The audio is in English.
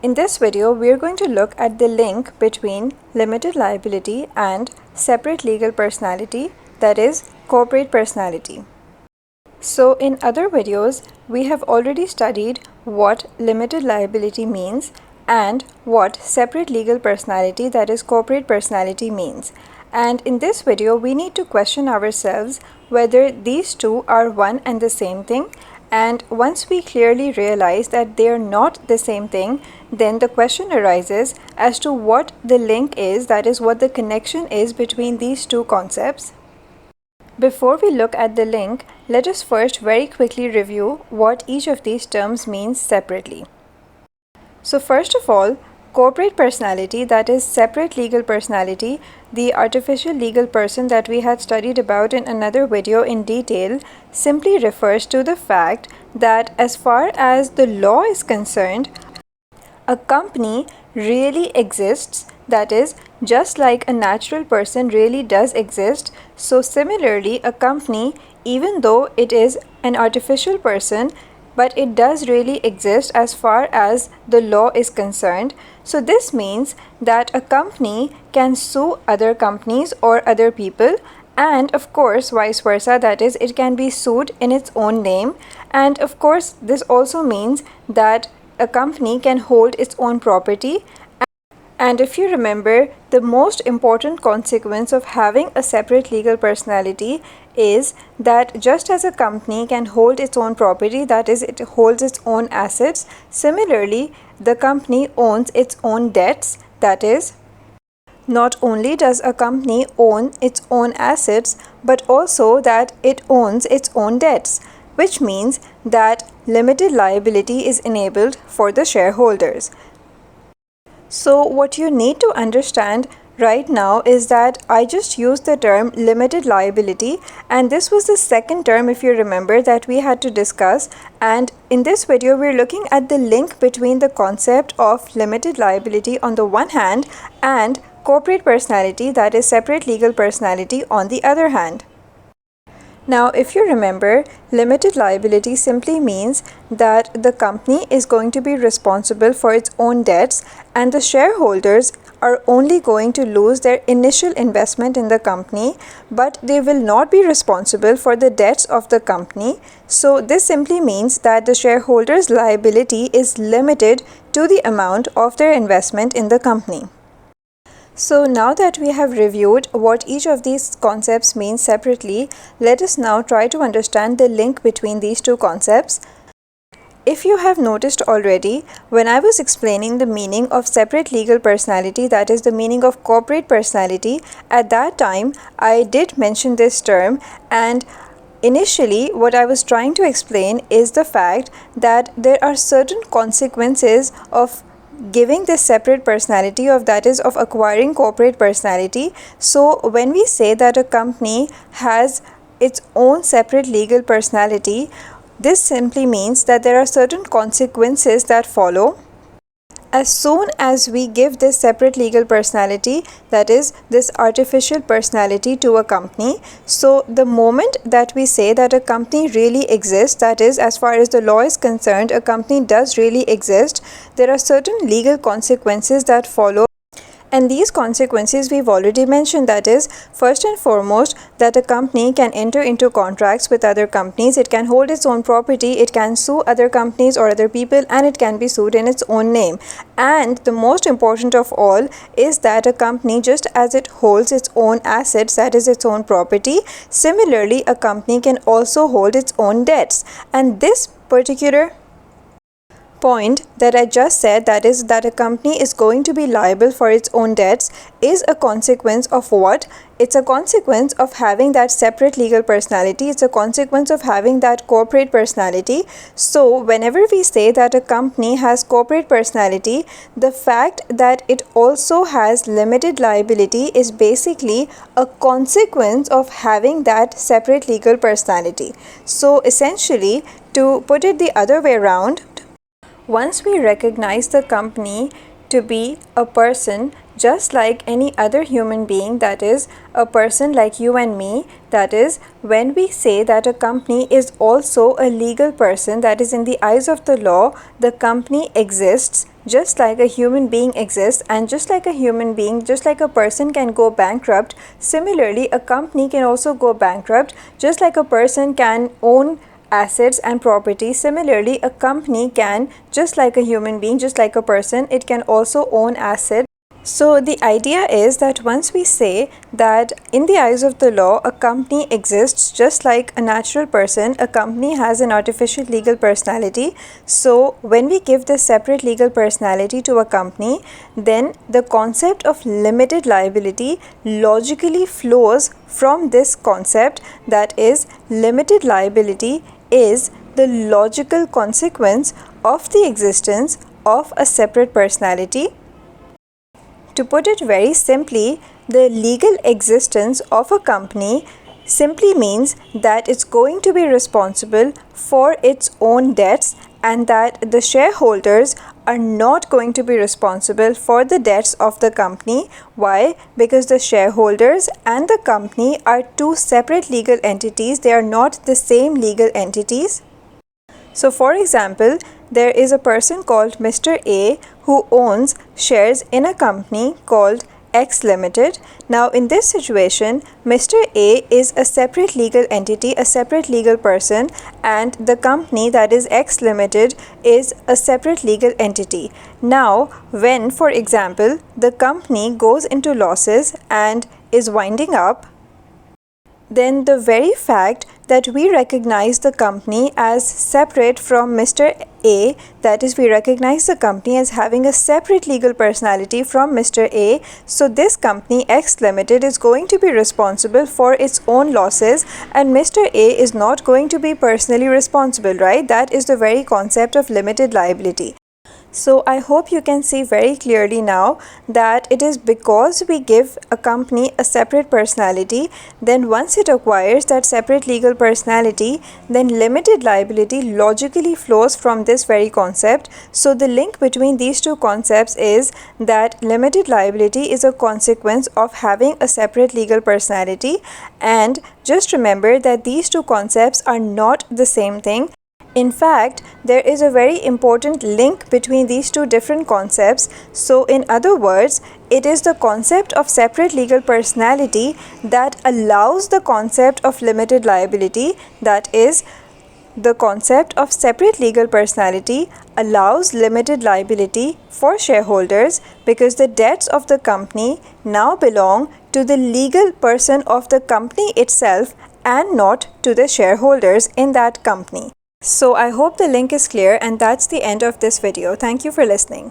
In this video, we are going to look at the link between limited liability and separate legal personality, that is, corporate personality. So in other videos, we have already studied what limited liability means and what separate legal personality, that is, corporate personality means. And in this video, we need to question ourselves whether these two are one and the same thing. And once we clearly realize that they are not the same thing, then the question arises as to what the link is, that is, what the connection is between these two concepts. Before we look at the link, let us first very quickly review what each of these terms means separately. So first of all, corporate personality, that is separate legal personality, the artificial legal person that we had studied about in another video in detail, simply refers to the fact that as far as the law is concerned, a company really exists, that is, just like a natural person really does exist. So similarly, a company, even though it is an artificial person, but it does really exist as far as the law is concerned. So this means that a company can sue other companies or other people, and of course vice versa, that is, it can be sued in its own name. And of course this also means that a company can hold its own property. And if you remember, the most important consequence of having a separate legal personality is that just as a company can hold its own property, that is, it holds its own assets, similarly, the company owns its own debts, that is, not only does a company own its own assets, but also that it owns its own debts, which means that limited liability is enabled for the shareholders. So what you need to understand right now is that I just used the term limited liability, and this was the second term, if you remember, that we had to discuss. And in this video, we're looking at the link between the concept of limited liability on the one hand and corporate personality, that is separate legal personality, on the other hand. Now, if you remember, limited liability simply means that the company is going to be responsible for its own debts, and the shareholders are only going to lose their initial investment in the company, but they will not be responsible for the debts of the company. So this simply means that the shareholders' liability is limited to the amount of their investment in the company. So now that we have reviewed what each of these concepts means separately, let us now try to understand the link between these two concepts. If you have noticed already, when I was explaining the meaning of separate legal personality, that is the meaning of corporate personality, at that time I did mention this term, and initially what I was trying to explain is the fact that there are certain consequences of giving this separate personality, of that is of acquiring corporate personality. So when we say that a company has its own separate legal personality, this simply means that there are certain consequences that follow as soon as we give this separate legal personality, that is this artificial personality, to a company. So the moment that we say that a company really exists, that is, as far as the law is concerned, a company does really exist, there are certain legal consequences that follow. And these consequences we've already mentioned, that is, first and foremost, that a company can enter into contracts with other companies, it can hold its own property, it can sue other companies or other people, and it can be sued in its own name. And the most important of all is that a company, just as it holds its own assets, that is its own property, similarly a company can also hold its own debts. And this particular point that I just said, that is that a company is going to be liable for its own debts, is a consequence of what? It's a consequence of having that separate legal personality. It's a consequence of having that corporate personality. So whenever we say that a company has corporate personality, the fact that it also has limited liability is basically a consequence of having that separate legal personality. So essentially, to put it the other way around, once we recognize the company to be a person, just like any other human being, that is a person like you and me. That is, when we say that a company is also a legal person, that is, in the eyes of the law, the company exists just like a human being exists, and just like a human being, just like a person can go bankrupt, similarly a company can also go bankrupt. Just like a person can own assets and property, similarly a company can, just like a human being, just like a person, it can also own assets. So the idea is that once we say that in the eyes of the law a company exists just like a natural person, a company has an artificial legal personality. So when we give this separate legal personality to a company, then the concept of limited liability logically flows from this concept, that is, limited liability is the logical consequence of the existence of a separate personality. To put it very simply, the legal existence of a company simply means that it's going to be responsible for its own debts, and that the shareholders are not going to be responsible for the debts of the company. Why? Because the shareholders and the company are two separate legal entities. They are not the same legal entities. So for example, there is a person called Mr. A who owns shares in a company called X Limited. Now in this situation, Mr. A is a separate legal entity, a separate legal person, and the company, that is X Limited, is a separate legal entity. Now when, for example, the company goes into losses and is winding up, then the very fact that we recognize the company as separate from Mr. A, that is, we recognize the company as having a separate legal personality from Mr. A, so this company X Limited is going to be responsible for its own losses, and Mr. A is not going to be personally responsible, right? That is the very concept of limited liability. So I hope you can see very clearly now that it is because we give a company a separate personality, then once it acquires that separate legal personality, then limited liability logically flows from this very concept. So the link between these two concepts is that limited liability is a consequence of having a separate legal personality, and just remember that these two concepts are not the same thing. In fact, there is a very important link between these two different concepts. So in other words, it is the concept of separate legal personality that allows the concept of limited liability. That is, the concept of separate legal personality allows limited liability for shareholders because the debts of the company now belong to the legal person of the company itself and not to the shareholders in that company. So I hope the link is clear, and that's the end of this video. Thank you for listening.